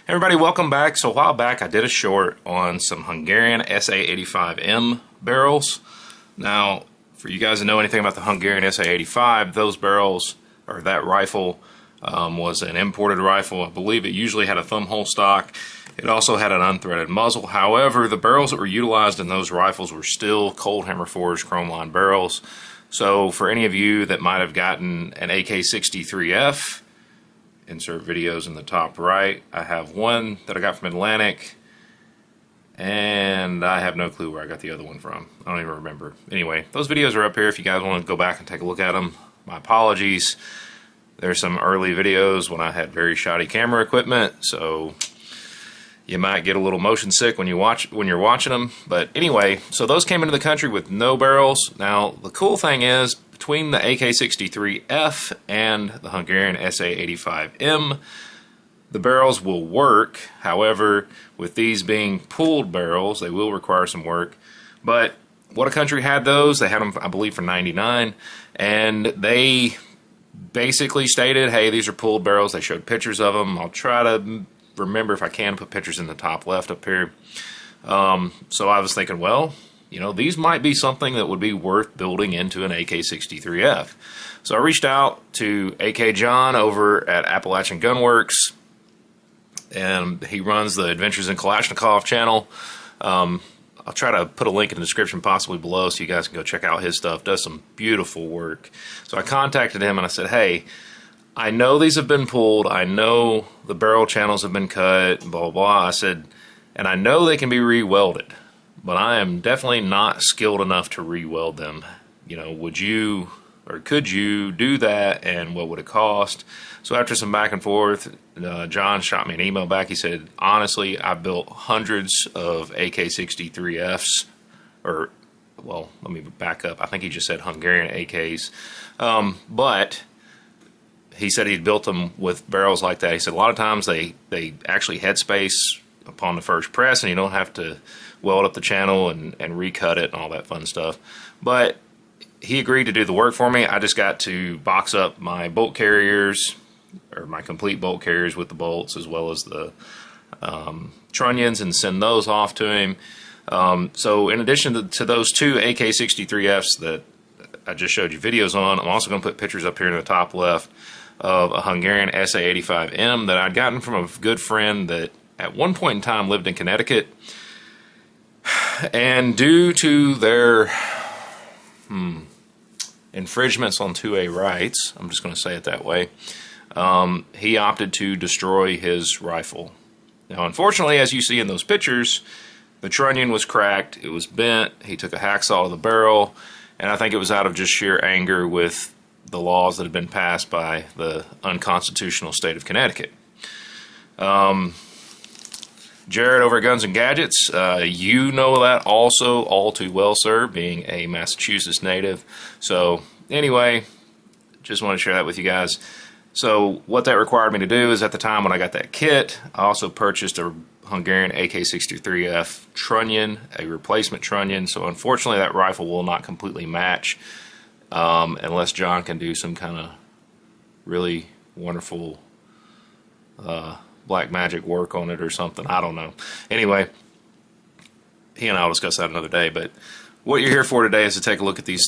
Everybody, welcome back. So a while back I did a short on some Hungarian SA85M barrels. Now, for you guys to know anything about the Hungarian SA85, those barrels, or that rifle, was an imported rifle. I believe it usually had a thumb hole stock. It also had an unthreaded muzzle. However, the barrels that were utilized in those rifles were still cold hammer forged chrome lined barrels. So for any of you that might have gotten an AK-63F, insert videos in the top right. I have one that I got from Atlantic, and I have no clue where I got the other one from. I don't even remember. Anyway, those videos are up here if you guys want to go back and take a look at them. My apologies. There's some early videos when I had very shoddy camera equipment, so you might get a little motion sick when you're watching them. But anyway, so those came into the country with no barrels. Now, the cool thing is, between the AK-63F and the Hungarian SA85M, the barrels will work. However, with these being pooled barrels, they will require some work. But What a Country had those. They had them, I believe, for $99, and they basically stated, hey, these are pooled barrels. They showed pictures of them. I'll try to remember if I can put pictures in the top left up here. So I was thinking, well, you know, these might be something that would be worth building into an AK-63F. So I reached out to AK John over at Appalachian Gunworks, and he runs the Adventures in Kalashnikov channel. I'll try to put a link in the description possibly below so you guys can go check out his stuff. Does some beautiful work. So I contacted him and I said, hey, I know these have been pulled. I know the barrel channels have been cut, blah, blah, blah. I said, and I know they can be re-welded, but I am definitely not skilled enough to re-weld them. You know, would you or could you do that, and what would it cost? So after some back and forth, John shot me an email back. He said, honestly, I built hundreds of AK-63Fs, or, well, let me back up. I think he just said Hungarian AKs. But he said he'd built them with barrels like that. He said a lot of times they actually headspace upon the first press, and you don't have to weld up the channel and recut it and all that fun stuff. But he agreed to do the work for me. I just got to box up my bolt carriers, or my complete bolt carriers with the bolts, as well as the trunnions, and send those off to him. So in addition to those two AK-63Fs that I just showed you videos on, I'm also going to put pictures up here in the top left of a Hungarian SA85M that I'd gotten from a good friend that at one point in time lived in Connecticut. And due to their infringements on 2A rights, I'm just going to say it that way, he opted to destroy his rifle. Now, unfortunately, as you see in those pictures, the trunnion was cracked, it was bent, he took a hacksaw to the barrel, and I think it was out of just sheer anger with the laws that have been passed by the unconstitutional state of Connecticut. Jared over at Guns and Gadgets, you know that also all too well, sir, being a Massachusetts native. So anyway, just want to share that with you guys. So what that required me to do is, at the time when I got that kit, I also purchased a Hungarian AK-63F trunnion, a replacement trunnion. So unfortunately that rifle will not completely match unless John can do some kind of really wonderful black magic work on it or something. I don't know. Anyway, he and I will discuss that another day. But what you're here for today is to take a look at these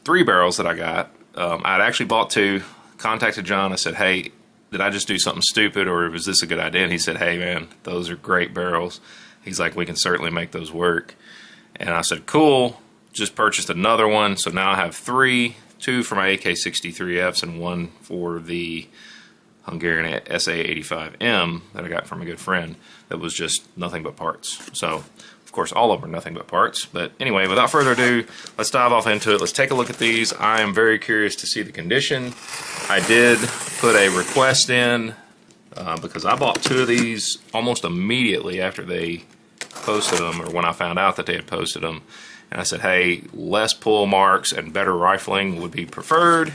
three barrels that I got. I'd actually bought two. Contacted John. I said, hey, did I just do something stupid, or was this a good idea? And he said, hey man, those are great barrels. He's like, we can certainly make those work. And I said, cool. Just purchased another one. So now I have three, two for my AK-63Fs and one for the Hungarian SA85M that I got from a good friend that was just nothing but parts. So, of course, all of them are nothing but parts. But anyway, without further ado, let's dive off into it. Let's take a look at these. I am very curious to see the condition. I did put a request in because I bought two of these almost immediately after they posted them, or when I found out that they had posted them. And I said, hey, less pull marks and better rifling would be preferred.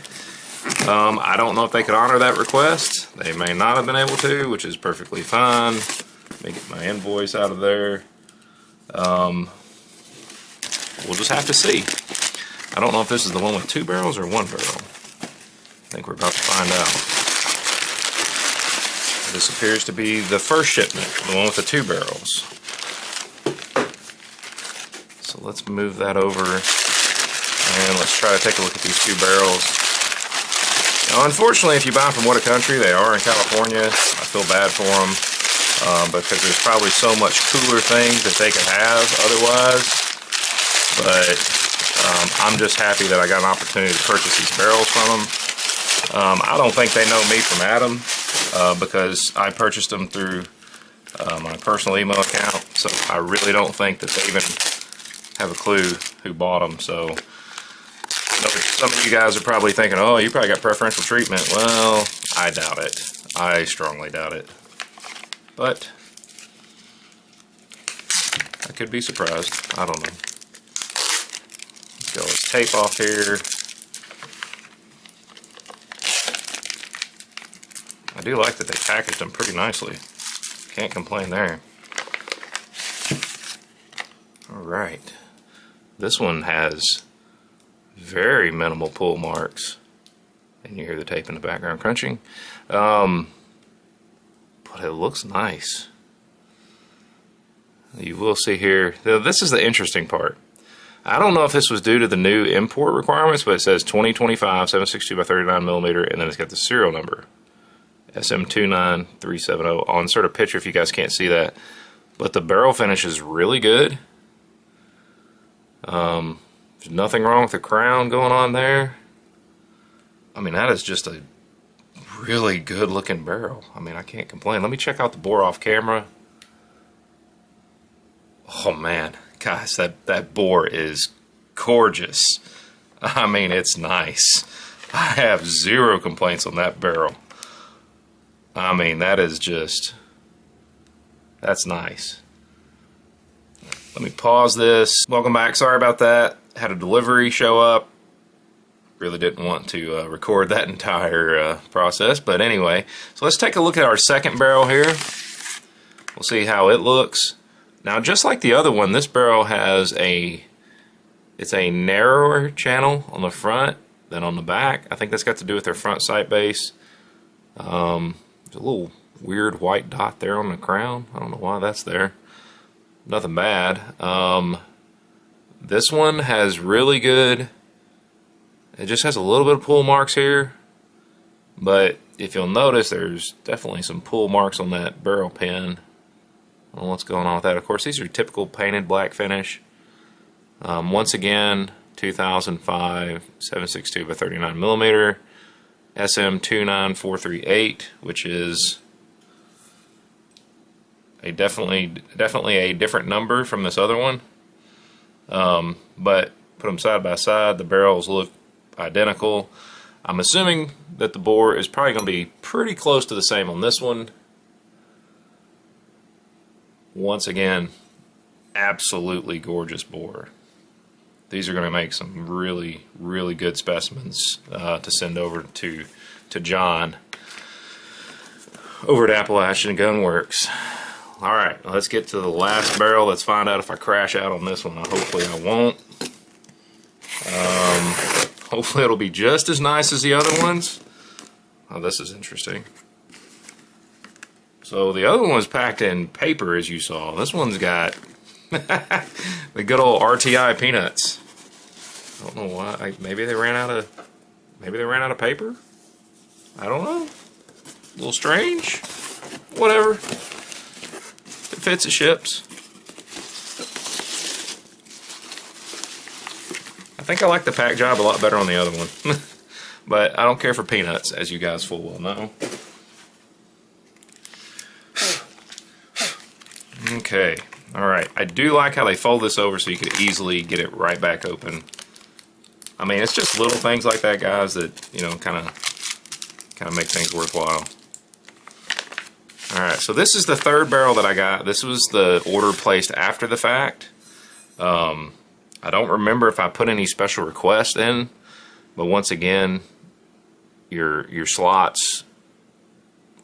I don't know if they could honor that request. They may not have been able to, which is perfectly fine. Let me get my invoice out of there. We'll just have to see. I don't know if this is the one with two barrels or one barrel. I think we're about to find out. This appears to be the first shipment, the one with the 2 barrels. So let's move that over and let's try to take a look at these 2 barrels. Now, unfortunately, if you buy them from What a Country, they are in California. I feel bad for them because there's probably so much cooler things that they could have otherwise. But I'm just happy that I got an opportunity to purchase these barrels from them. I don't think they know me from Adam because I purchased them through my personal email account. So I really don't think that they even have a clue who bought them. So some of you guys are probably thinking, oh, you probably got preferential treatment. Well, I doubt it. I strongly doubt it. But I could be surprised. I don't know. Let's get all this tape off here. I do like that they packaged them pretty nicely. Can't complain there. Alright. This one has very minimal pull marks. And you hear the tape in the background crunching. But it looks nice. You will see here, this is the interesting part. I don't know if this was due to the new import requirements, but it says 2025 7.62x39mm, and then it's got the serial number. SM29370. I'll insert a picture if you guys can't see that. But the barrel finish is really good. There's nothing wrong with the crown going on there. I mean, that is just a really good looking barrel. I mean, I can't complain. Let me check out the bore off camera. Oh man, guys, that bore is gorgeous. I mean, it's nice. I have zero complaints on that barrel. I mean, that is just, that's nice. Let me pause this. Welcome back. Sorry about that. Had a delivery show up. Really didn't want to record that entire process, but anyway. So let's take a look at our second barrel here. We'll see how it looks. Now, just like the other one, this barrel has it's a narrower channel on the front than on the back. I think that's got to do with their front sight base. There's a little weird white dot there on the crown. I don't know why that's there. Nothing bad. This one has really good, it just has a little bit of pull marks here, but if you'll notice, there's definitely some pull marks on that barrel pin. I don't know what's going on with that. Of course, these are typical painted black finish. Once again, 2005 7.62x39mm SM29438, which is definitely a different number from this other one. But put them side by side, the barrels look identical. I'm assuming that the bore is probably going to be pretty close to the same on this one. Once again, absolutely gorgeous bore. These are going to make some really, really good specimens to send over to John over at Appalachian Gun Works. Alright, let's get to the last barrel. Let's find out if I crash out on this one. Hopefully I won't. Hopefully it'll be just as nice as the other ones. Oh, this is interesting. So the other one was packed in paper, as you saw. This one's got the good old RTI peanuts. I don't know why. Maybe they ran out of paper? I don't know. A little strange. Whatever. If it fits, it ships. I think I like the pack job a lot better on the other one. But I don't care for peanuts, as you guys full well know. Okay. Alright. I do like how they fold this over so you could easily get it right back open. I mean, it's just little things like that, guys, that, you know, kind of make things worthwhile. Alright, so this is the third barrel that I got. This was the order placed after the fact. I don't remember if I put any special request in, but once again, your slots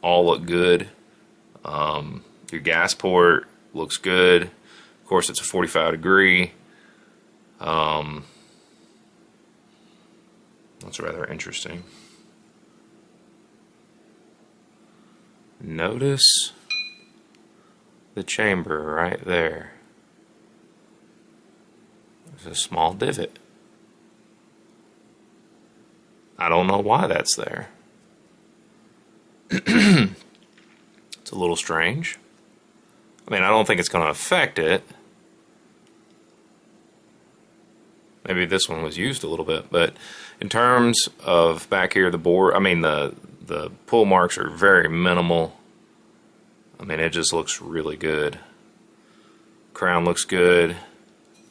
all look good. Your gas port looks good. Of course, it's a 45 degree. That's rather interesting. Notice the chamber right there. There's a small divot. I don't know why that's there. It's a little strange. I mean, I don't think it's going to affect it. Maybe this one was used a little bit, but in terms of back here, the bore, I mean, the pull marks are very minimal. I mean, it just looks really good. Crown looks good.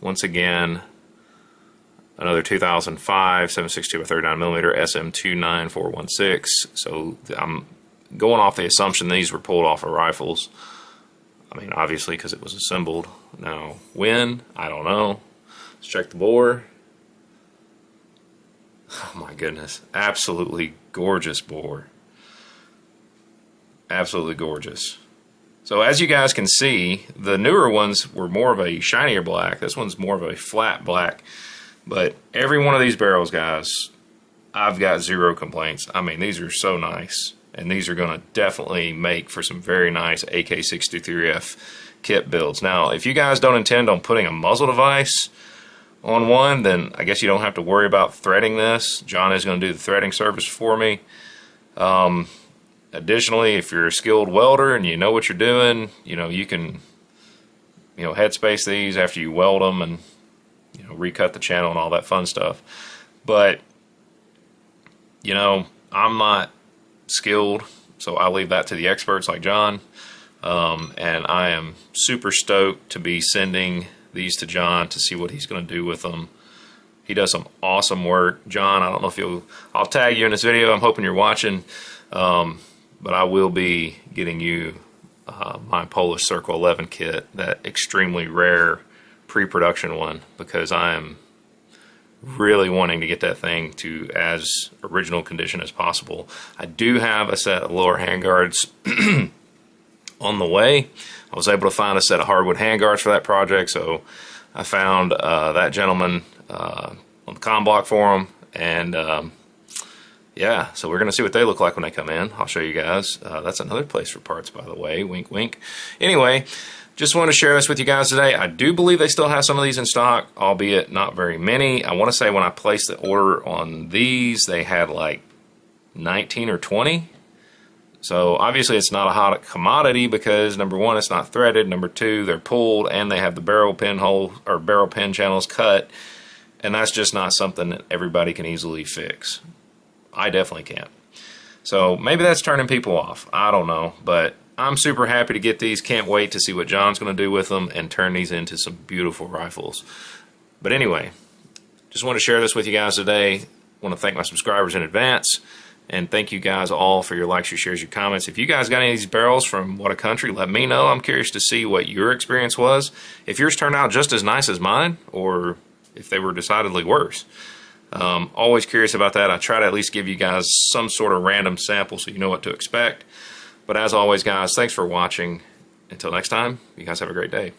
Once again, another 2005 7.62x39mm SM29416. So I'm going off the assumption these were pulled off of rifles. I mean, obviously, because it was assembled. Now, when? I don't know. Let's check the bore. Oh my goodness. Absolutely gorgeous bore. Absolutely gorgeous. So as you guys can see, the newer ones were more of a shinier black. This one's more of a flat black. But every one of these barrels, guys, I've got zero complaints. I mean, these are so nice. And these are going to definitely make for some very nice AK-63F kit builds. Now, if you guys don't intend on putting a muzzle device on one, then I guess you don't have to worry about threading this. John is going to do the threading service for me. Additionally, if you're a skilled welder and you know what you're doing, you know, you can, you know, headspace these after you weld them and, you know, recut the channel and all that fun stuff. But, you know, I'm not skilled, so I leave that to the experts like John. And I am super stoked to be sending these to John to see what he's going to do with them. He does some awesome work. John, I don't know if I'll tag you in this video. I'm hoping you're watching. But I will be getting you my Polish Circle 11 kit, that extremely rare pre-production one, because I am really wanting to get that thing to as original condition as possible. I do have a set of lower handguards on the way. I was able to find a set of hardwood handguards for that project, so I found that gentleman on the comm block for him, and yeah, so we're going to see what they look like when they come in. I'll show you guys. That's another place for parts, by the way. Wink, wink. Anyway, just wanted to share this with you guys today. I do believe they still have some of these in stock, albeit not very many. I want to say when I placed the order on these, they had like 19 or 20. So obviously it's not a hot commodity because number one, it's not threaded. Number two, they're pulled and they have the barrel pin hole or barrel pin channels cut. And that's just not something that everybody can easily fix. I definitely can't. So maybe that's turning people off. I don't know, but I'm super happy to get these. Can't wait to see what John's going to do with them and turn these into some beautiful rifles. But anyway, just want to share this with you guys today. Want to thank my subscribers in advance, and thank you guys all for your likes, your shares, your comments. If you guys got any of these barrels from what a country, let me know. I'm curious to see what your experience was. If yours turned out just as nice as mine, or if they were decidedly worse. Always curious about that. I try to at least give you guys some sort of random sample so you know what to expect. But as always, guys, thanks for watching. Until next time, you guys have a great day.